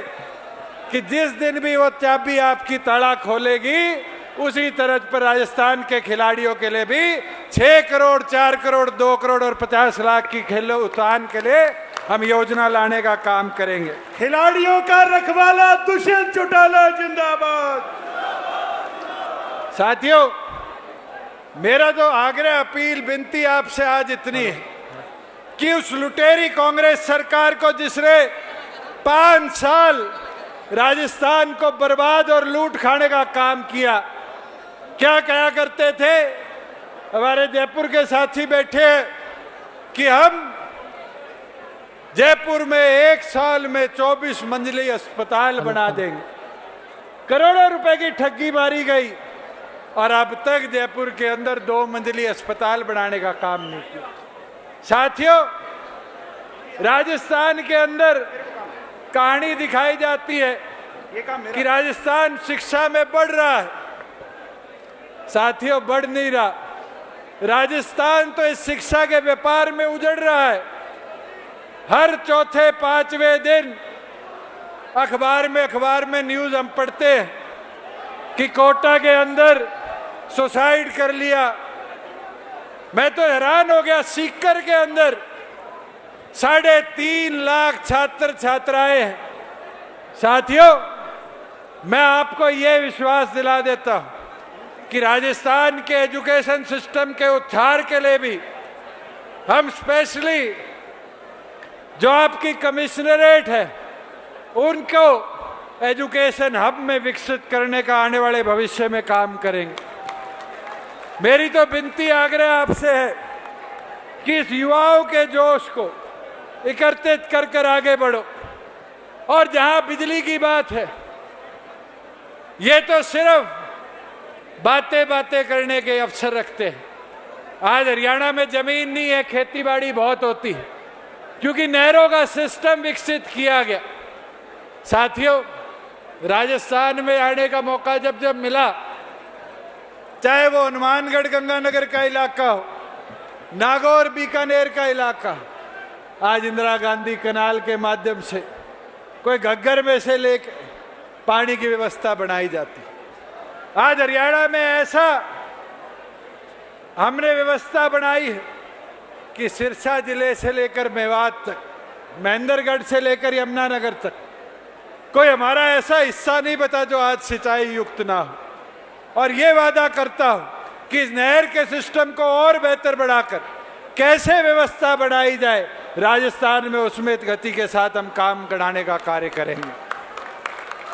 कि जिस दिन भी वो चाबी आपकी ताला खोलेगी, उसी तरह पर राजस्थान के खिलाड़ियों के लिए भी 6 करोड़, 4 करोड़, 2 करोड़ और 50 लाख की खेलों उत्थान के लिए हम योजना लाने का काम करेंगे। खिलाड़ियों का रखवाला दुष्यंत चौटाला जिंदाबाद। साथियों, मेरा तो आग्रह, अपील, विनती आपसे आज इतनी है कि उस लुटेरी कांग्रेस सरकार को, जिसने 5 साल राजस्थान को बर्बाद और लूट खाने का काम किया, क्या कहा करते थे, हमारे जयपुर के साथी बैठे हैं, कि हम जयपुर में 1 साल में 24 मंजिली अस्पताल बना देंगे। करोड़ों रुपए की ठगी मारी गई और अब तक जयपुर के अंदर 2 मंजिली अस्पताल बनाने का काम नहीं किया। साथियों, राजस्थान के अंदर कहानी दिखाई जाती है कि राजस्थान शिक्षा में बढ़ रहा है। साथियों, बढ़ नहीं रहा। राजस्थान तो इस शिक्षा के व्यापार में उजड़ रहा है। हर चौथे 5वें दिन अखबार में न्यूज हम पढ़ते हैं कि कोटा के अंदर सुसाइड कर लिया। मैं तो हैरान हो गया, सीकर के अंदर 3.5 लाख छात्र छात्राएं हैं। साथियों, मैं आपको यह विश्वास दिला देता हूं कि राजस्थान के एजुकेशन सिस्टम के उद्धार के लिए भी हम स्पेशली जो आपकी कमिश्नरेट है उनको एजुकेशन हब में विकसित करने का आने वाले भविष्य में काम करेंगे। मेरी तो विनती आग्रह आपसे है कि इस युवाओं के जोश को एकत्रित कर आगे बढ़ो। और जहां बिजली की बात है, ये तो सिर्फ बातें करने के अवसर रखते हैं। आज हरियाणा में जमीन नहीं है, खेतीबाड़ी बहुत होती है क्योंकि नहरों का सिस्टम विकसित किया गया। साथियों, राजस्थान में आने का मौका जब मिला, चाहे वो हनुमानगढ़ गंगानगर का इलाका हो, नागौर बीकानेर का इलाका, आज इंदिरा गांधी कनाल के माध्यम से कोई घग्गर में से लेकर पानी की व्यवस्था बनाई जाती। आज हरियाणा में ऐसा हमने व्यवस्था बनाई है कि सिरसा जिले से लेकर मेवात तक, महेंद्रगढ़ से लेकर यमुनानगर तक कोई हमारा ऐसा हिस्सा नहीं बचा जो आज सिंचाई युक्त ना हो। और ये वादा करता हूं कि इस नहर के सिस्टम को और बेहतर बढ़ाकर कैसे व्यवस्था बनाई जाए, राजस्थान में उसमें गति के साथ हम काम बढ़ाने का कार्य करेंगे।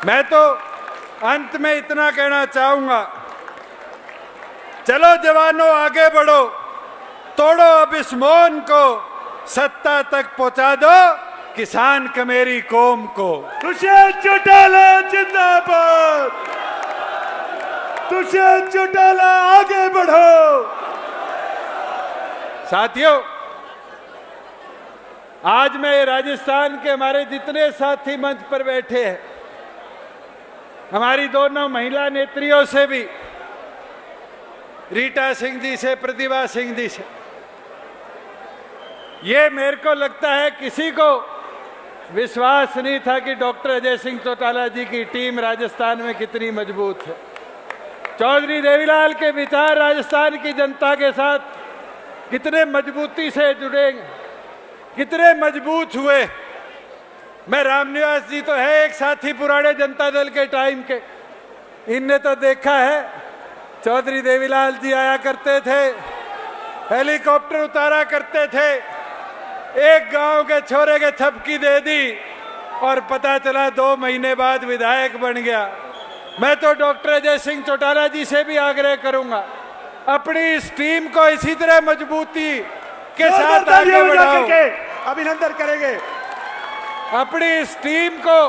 मैं तो अंत में इतना कहना चाहूंगा, चलो जवानों आगे बढ़ो, तोड़ो अब इस मौन को, सत्ता तक पहुंचा दो किसान कमेरी कौम को। दुष्यंत चौटाला जिंदाबाद, दुष्यंत चौटाला आगे बढ़ो। साथियों, आज मैं राजस्थान के हमारे जितने साथी मंच पर बैठे हैं, हमारी दोनों महिला नेत्रियों से भी, रीटा सिंह जी से, प्रतिभा सिंह जी से, ये मेरे को लगता है किसी को विश्वास नहीं था कि डॉक्टर अजय सिंह चौटाला जी की टीम राजस्थान में कितनी मजबूत है। चौधरी देवीलाल के विचार राजस्थान की जनता के साथ कितने मजबूती से जुड़े, कितने मजबूत हुए। मैं रामनिवास जी तो है एक साथी पुराने जनता दल के टाइम के, इनने तो देखा है चौधरी देवीलाल जी आया करते थे, हेलीकॉप्टर उतारा करते थे, एक गांव के छोरे के थपकी दे दी और पता चला 2 महीने बाद विधायक बन गया। मैं तो डॉक्टर अजय सिंह चौटाला जी से भी आग्रह करूंगा, अपनी इस टीम को इसी तरह मजबूती के साथ आगे बढ़ाओ। अभिनंदन करेंगे। अपनी इस टीम को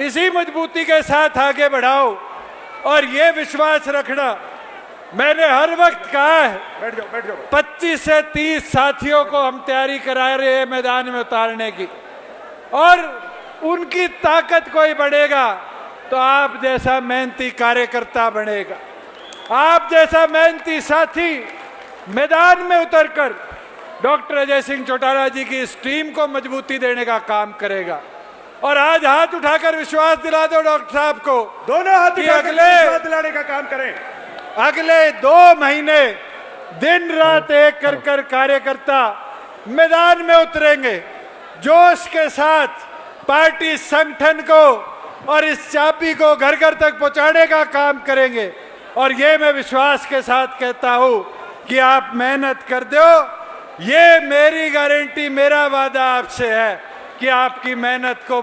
इसी मजबूती के साथ आगे बढ़ाओ और ये विश्वास रखना, मैंने हर वक्त कहा है, बैठ जाओ। 25 से 30 साथियों को हम तैयारी करा रहे हैं मैदान में उतारने की, और उनकी ताकत कोई बढ़ेगा तो आप जैसा मेहनती कार्यकर्ता बनेगा, आप जैसा मेहनती साथी मैदान में उतरकर डॉक्टर अजय सिंह चौटाला जी की इस टीम को मजबूती देने का काम करेगा। और आज हाथ उठाकर विश्वास दिला दो डॉक्टर साहब को, दोनों हाथ कि उठाकर विश्वास दिलाने का काम करें। अगले 2 महीने दिन रात एक कर कार्यकर्ता मैदान में उतरेंगे, जोश के साथ पार्टी संगठन को और इस चाबी को घर घर तक पहुंचाने का काम करेंगे। और ये मैं विश्वास के साथ कहता हूं कि आप मेहनत कर दो, ये मेरी गारंटी, मेरा वादा आपसे है कि आपकी मेहनत को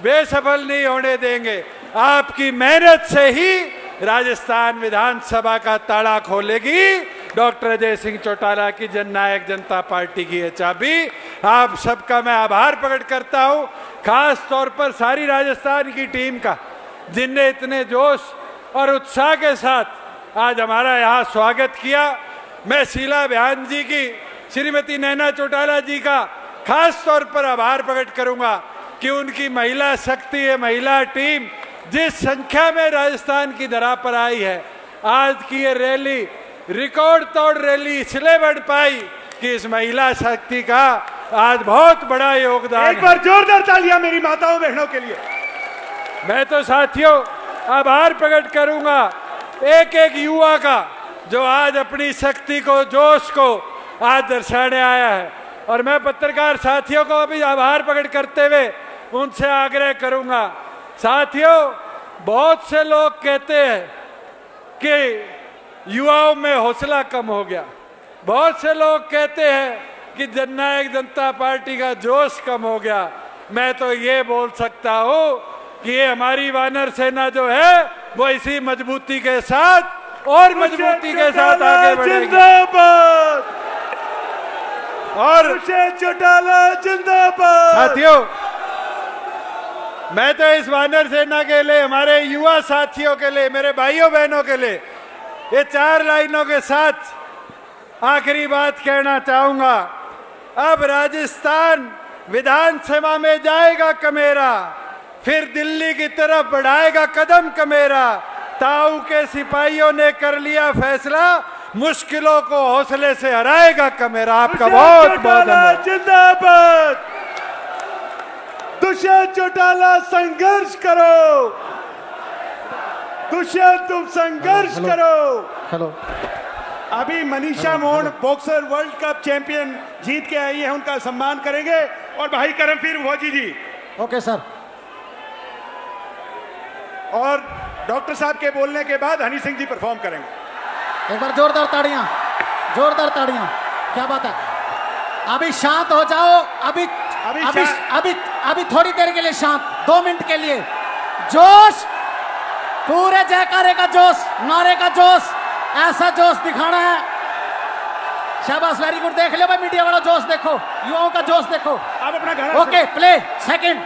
बेसफल नहीं होने देंगे। आपकी मेहनत से ही राजस्थान विधानसभा का ताला खोलेगी डॉक्टर अजय सिंह चौटाला की जननायक जनता पार्टी की ये चाबी। आप सबका मैं आभार प्रकट करता हूं, खास तौर पर सारी राजस्थान की टीम का, जिनने इतने जोश और उत्साह के साथ आज हमारा यहाँ स्वागत किया। मैं शीला बयान जी की, श्रीमती नैना चौटाला जी का खास तौर पर आभार प्रकट करूंगा कि उनकी महिला शक्ति है, महिला टीम जिस संख्या में राजस्थान की धरा पर आई है, आज की ये रैली रिकॉर्ड तोड़ रैली इसलिए बढ़ पाई कि इस महिला शक्ति का आज बहुत बड़ा योगदान एक बार जोरदार तालियां मेरी माताओं बहनों के लिए। मैं तो साथियों आभार प्रकट करूंगा एक एक युवा का जो आज अपनी शक्ति को, जोश को आज दर्शाने आया है। और मैं पत्रकार साथियों को अभी आभार प्रकट करते हुए उनसे आग्रह करूंगा, साथियों बहुत से लोग कहते हैं कि युवाओं में हौसला कम हो गया, बहुत से लोग कहते हैं कि जननायक जनता पार्टी का जोश कम हो गया। मैं तो ये बोल सकता हूं कि ये हमारी वानर सेना जो है वो इसी मजबूती के साथ और मजबूती के साथ आगे बढ़ेगी। जिंदाबाद और चौटाला जिंदाबाद। साथियों मैं तो इस वानर सेना के लिए, हमारे युवा साथियों के लिए, मेरे भाइयों बहनों के लिए ये 4 लाइनों के साथ आखिरी बात कहना चाहूंगा। अब राजस्थान विधानसभा में जाएगा कमेरा, फिर दिल्ली की तरफ बढ़ाएगा कदम कमेरा। ताऊ के सिपाहियों ने कर लिया फैसला, मुश्किलों को हौसले से हराएगा कमेरा। आपका बहुत बहुत धन्यवाद। जिंदाबाद। दुष्यंत चौटाला संघर्ष करो, दुष्यंत तुम संघर्ष करो। हेलो, अभी Manisha Mohan boxer world cup champion जीत के आई है, उनका सम्मान करेंगे। और भाई करमवीर भोजी जी ओके सर। और डॉक्टर साहब के बोलने के बाद हनी सिंह जी परफॉर्म करेंगे। एक बार जोरदार ताड़ियां, जोरदार ताड़ियां। क्या बात है, अभी शांत हो जाओ। अभी अभी अभी शांत। अभी अभी थोड़ी देर के लिए शांत, 2 मिनट के लिए। जोश, पूरे जयकारे का जोश, नारे का जोश, ऐसा जोश दिखाना है। शाबाश, वेरी गुड। देख लो भाई, मीडिया वाला जोश देखो, युवाओं का जोश देखो। आप अपना घर ओके, प्ले सेकंड।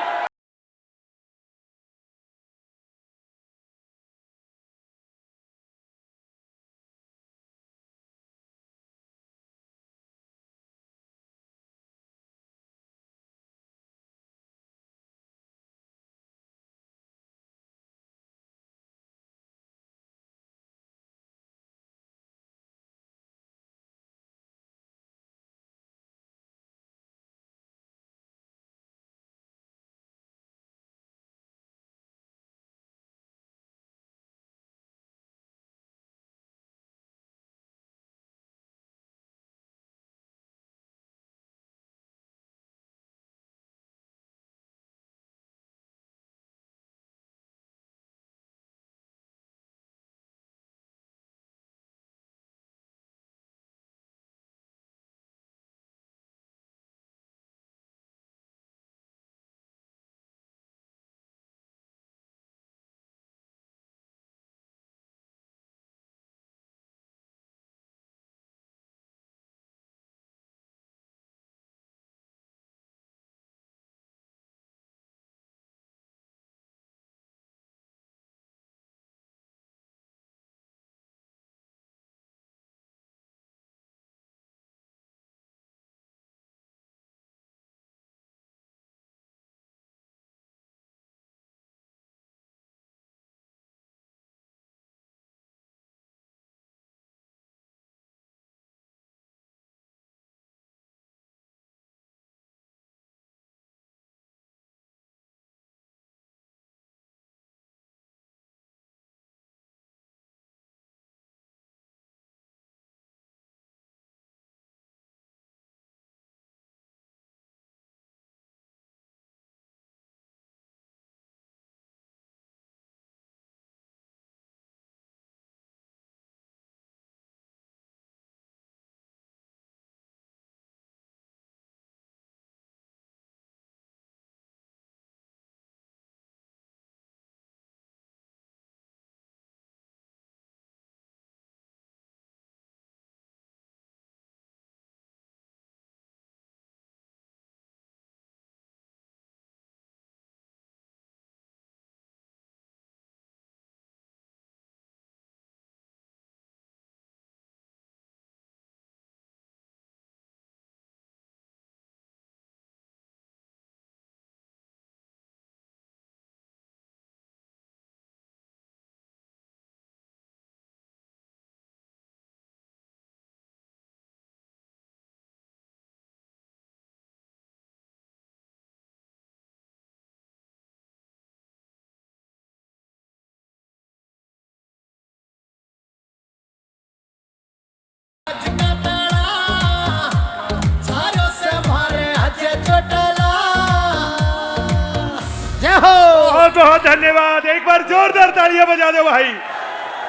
बहुत धन्यवाद। एक बार जोरदार तालियां बजा दो भाई।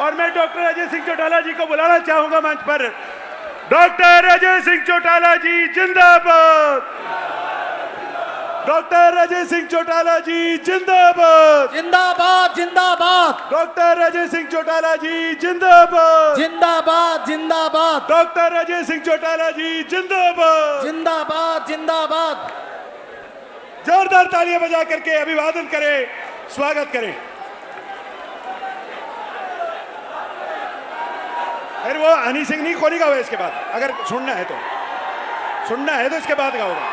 और मैं डॉक्टर अजय सिंह चौटाला जी को बुलाना चाहूंगा मंच पर। डॉक्टर अजय सिंह चौटाला जी जिंदाबाद। डॉक्टर अजय सिंह चौटाला जी जिंदाबाद। जिंदाबाद जिंदाबाद डॉक्टर अजय सिंह चौटाला जी जिंदाबाद। जिंदाबाद जिंदाबाद डॉक्टर अजय सिंह चौटाला जी जिंदाबाद। जिंदाबाद जिंदाबाद। जोरदार तालियां बजा करके अभिवादन करें, स्वागत करें। फिर वो हनी सिंह नहीं खोली गाओ इसके बाद, अगर सुनना है तो इसके बाद गाओगा।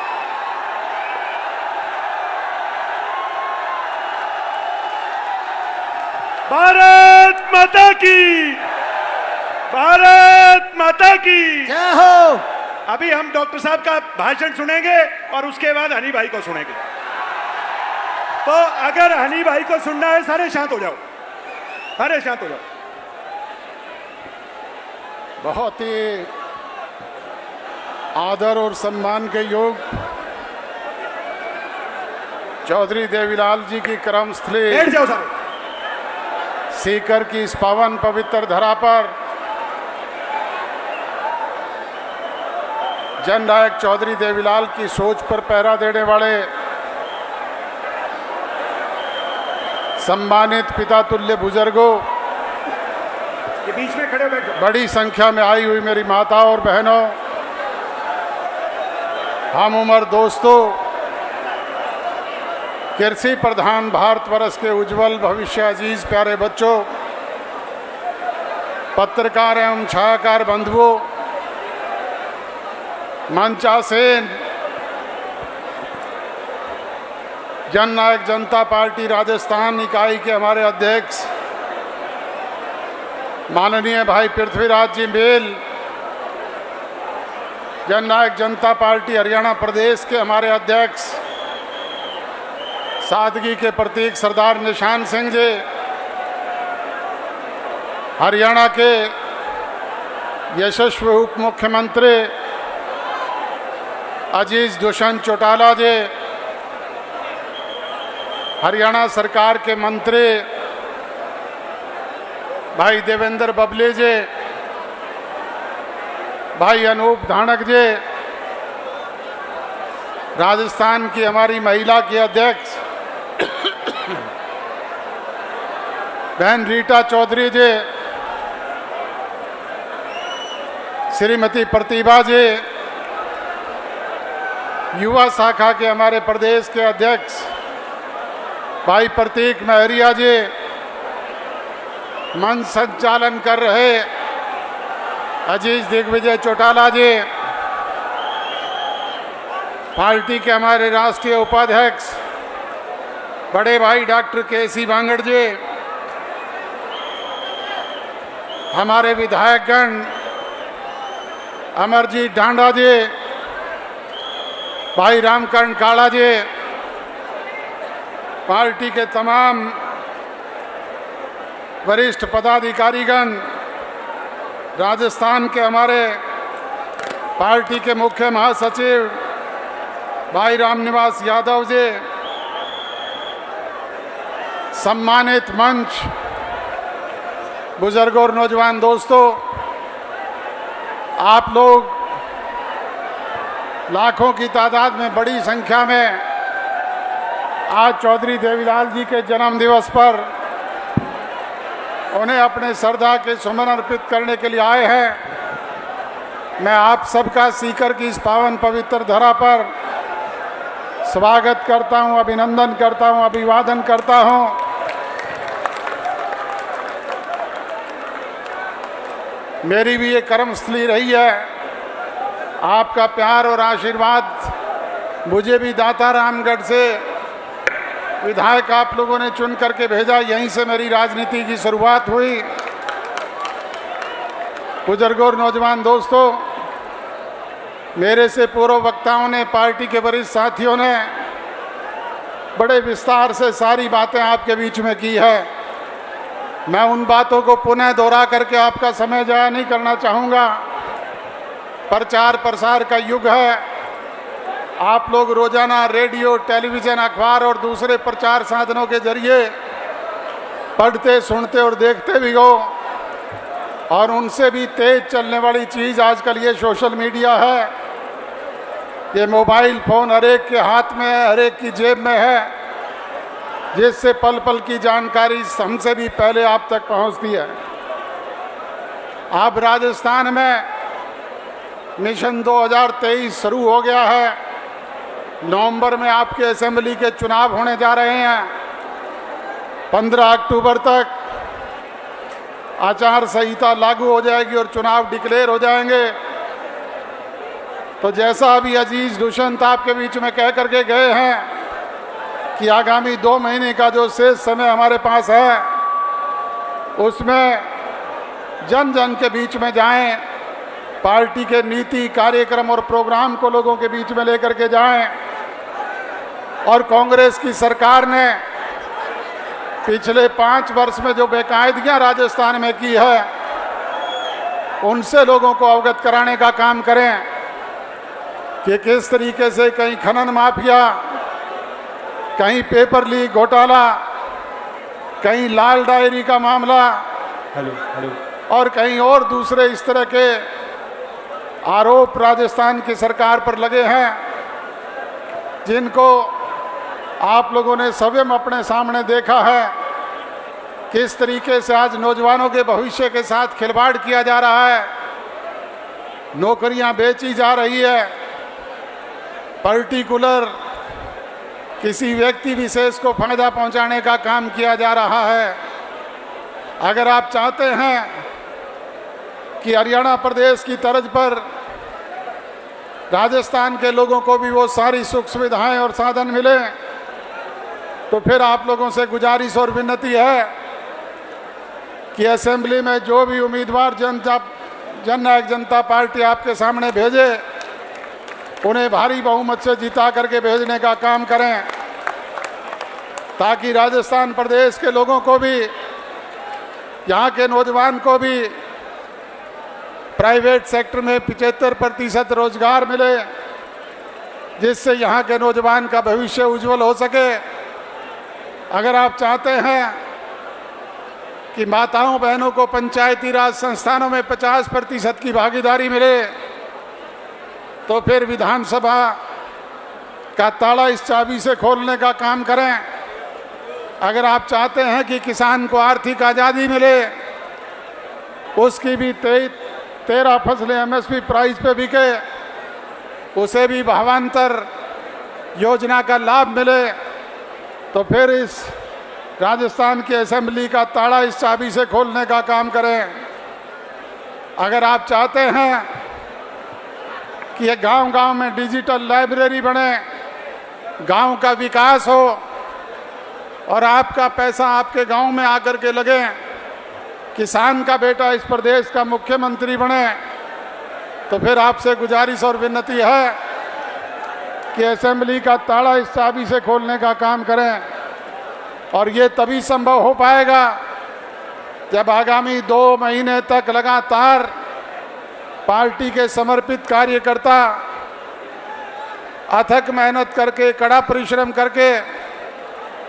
भारत माता की, भारत माता की जय हो। अभी हम डॉक्टर साहब का भाषण सुनेंगे और उसके बाद हनी भाई को सुनेंगे। तो अगर हनी भाई को सुनना है सारे शांत हो जाओ, सारे शांत हो जाओ। बहुत ही आदर और सम्मान के योग चौधरी देवीलाल जी की कर्मस्थली बैठ जाओ सारे। सीकर की इस पावन पवित्र धरा पर जननायक चौधरी देवीलाल की सोच पर पहरा देने वाले सम्मानित पिता तुल्य बुजुर्गों, ये बीच में खड़े हो बैठ जाओ। बड़ी संख्या में आई हुई मेरी माताओं और बहनों, हम उम्र दोस्तों, कृषि प्रधान भारतवर्ष के उज्जवल भविष्य, अजीज प्यारे बच्चों, पत्रकार एवं छायाकार बंधुओं, मंचासीन, जननायक जनता पार्टी राजस्थान इकाई के हमारे अध्यक्ष माननीय भाई पृथ्वीराज जी मेल, जननायक जनता पार्टी हरियाणा प्रदेश के हमारे अध्यक्ष सादगी के प्रतीक सरदार निशान सिंह जी, हरियाणा के यशस्वी उप मुख्यमंत्री अजीज दुष्यंत चौटाला जी, हरियाणा सरकार के मंत्री भाई देवेंद्र बबली जी, भाई अनूप धानक जी, राजस्थान की हमारी महिला की अध्यक्ष बहन रीटा चौधरी जी, श्रीमती प्रतिभा जी, युवा शाखा के हमारे प्रदेश के अध्यक्ष भाई प्रतीक महरिया जी, मंच संचालन कर रहे अजीज दिग्विजय चौटाला जी, पार्टी के हमारे राष्ट्रीय उपाध्यक्ष बड़े भाई डॉक्टर केसी बांगड़ जी, हमारे विधायकगण अमरजीत ढांडा जी, भाई रामकरण काला जी, पार्टी के तमाम वरिष्ठ पदाधिकारीगण, राजस्थान के हमारे पार्टी के मुख्य महासचिव भाई रामनिवास यादव जी, सम्मानित मंच, बुजुर्गों और नौजवान दोस्तों, आप लोग लाखों की तादाद में बड़ी संख्या में आज चौधरी देवीलाल जी के जन्म दिवस पर उन्हें अपने श्रद्धा के सुमन अर्पित करने के लिए आए हैं। मैं आप सबका सीकर की इस पावन पवित्र धरा पर स्वागत करता हूं, अभिनंदन करता हूं, अभिवादन करता हूं। मेरी भी ये कर्मस्थली रही है। आपका प्यार और आशीर्वाद मुझे भी दाता रामगढ़ से विधायक आप लोगों ने चुन करके भेजा, यहीं से मेरी राजनीति की शुरुआत हुई। बुजुर्गों और नौजवान दोस्तों, मेरे से पूर्व वक्ताओं ने, पार्टी के वरिष्ठ साथियों ने बड़े विस्तार से सारी बातें आपके बीच में की है। मैं उन बातों को पुनः दोहरा करके आपका समय जाया नहीं करना चाहूँगा। प्रचार प्रसार का युग है। आप लोग रोजाना रेडियो, टेलीविजन, अखबार और दूसरे प्रचार साधनों के जरिए पढ़ते, सुनते और देखते भी हो, और उनसे भी तेज चलने वाली चीज आजकल ये सोशल मीडिया है। ये मोबाइल फोन हर एक के हाथ में है, हर एक की जेब में है, जिससे पल पल की जानकारी हमसे भी पहले आप तक पहुंचती है। अब राजस्थान में मिशन 2023 शुरू हो गया है। नवंबर में आपके असेंबली के चुनाव होने जा रहे हैं। 15 अक्टूबर तक आचार संहिता लागू हो जाएगी और चुनाव डिक्लेयर हो जाएंगे। तो जैसा अभी अजीज दुष्यंत आपके बीच में कह करके गए हैं कि आगामी 2 महीने का जो शेष समय हमारे पास है, उसमें जन जन के बीच में जाएं, पार्टी के नीति, कार्यक्रम और प्रोग्राम को लोगों के बीच में लेकर के जाएं। और कांग्रेस की सरकार ने पिछले 5 वर्ष में जो बेकायदगियां राजस्थान में की है, उनसे लोगों को अवगत कराने का काम करें कि किस तरीके से कहीं खनन माफिया, कहीं पेपर लीक घोटाला, कहीं लाल डायरी का मामला और कहीं और दूसरे इस तरह के आरोप राजस्थान की सरकार पर लगे हैं, जिनको आप लोगों ने स्वयं अपने सामने देखा है। किस तरीके से आज नौजवानों के भविष्य के साथ खिलवाड़ किया जा रहा है, नौकरियां बेची जा रही है, पर्टिकुलर किसी व्यक्ति विशेष को फायदा पहुंचाने का काम किया जा रहा है। अगर आप चाहते हैं कि हरियाणा प्रदेश की तर्ज पर राजस्थान के लोगों को भी वो सारी सुख सुविधाएं और साधन मिले, तो फिर आप लोगों से गुजारिश और विनती है कि असेंबली में जो भी उम्मीदवार जननायक जनता पार्टी आपके सामने भेजे, उन्हें भारी बहुमत से जिता करके भेजने का काम करें, ताकि राजस्थान प्रदेश के लोगों को भी, यहाँ के नौजवान को भी प्राइवेट सेक्टर में 75% रोजगार मिले, जिससे यहाँ के नौजवान का भविष्य उज्जवल हो सके। अगर आप चाहते हैं कि माताओं बहनों को पंचायती राज संस्थानों में 50% की भागीदारी मिले, तो फिर विधानसभा का ताला इस चाबी से खोलने का काम करें। अगर आप चाहते हैं कि किसान को आर्थिक आज़ादी मिले, उसकी भी 13 फसलें MSP प्राइस पे बिके, उसे भी भावांतर योजना का लाभ मिले, तो फिर इस राजस्थान की असेंबली का ताला इस चाबी से खोलने का काम करें। अगर आप चाहते हैं कि ये गांव-गांव में डिजिटल लाइब्रेरी बने, गांव का विकास हो और आपका पैसा आपके गांव में आकर के लगे, किसान का बेटा इस प्रदेश का मुख्यमंत्री बने, तो फिर आपसे गुजारिश और विनती है कि असेंबली का ताला इस चाबी से खोलने का काम करें। और ये तभी संभव हो पाएगा जब आगामी 2 महीने तक लगातार पार्टी के समर्पित कार्यकर्ता अथक मेहनत करके, कड़ा परिश्रम करके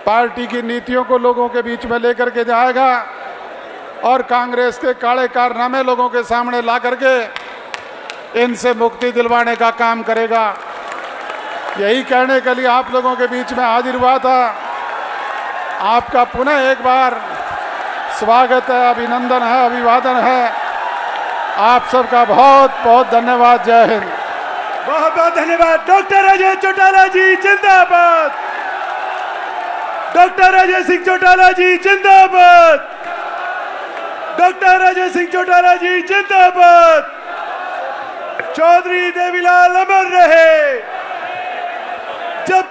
पार्टी की नीतियों को लोगों के बीच में लेकर के जाएगा और कांग्रेस के काले कारनामे लोगों के सामने ला करके इनसे मुक्ति दिलवाने का काम करेगा। यही कहने के लिए आप लोगों के बीच में हाजिर हुआ था। आपका पुनः एक बार स्वागत है, अभिनंदन है, अभिवादन है। आप सबका बहुत बहुत धन्यवाद। जय हिंद। बहुत बहुत धन्यवाद। डॉक्टर अजय चौटाला जी जिंदाबाद। डॉक्टर अजय सिंह चौटाला जी जिंदाबाद। डॉक्टर अजय सिंह चौटाला जी जिंदाबाद। चौधरी देवीलाल अमर रहे। जब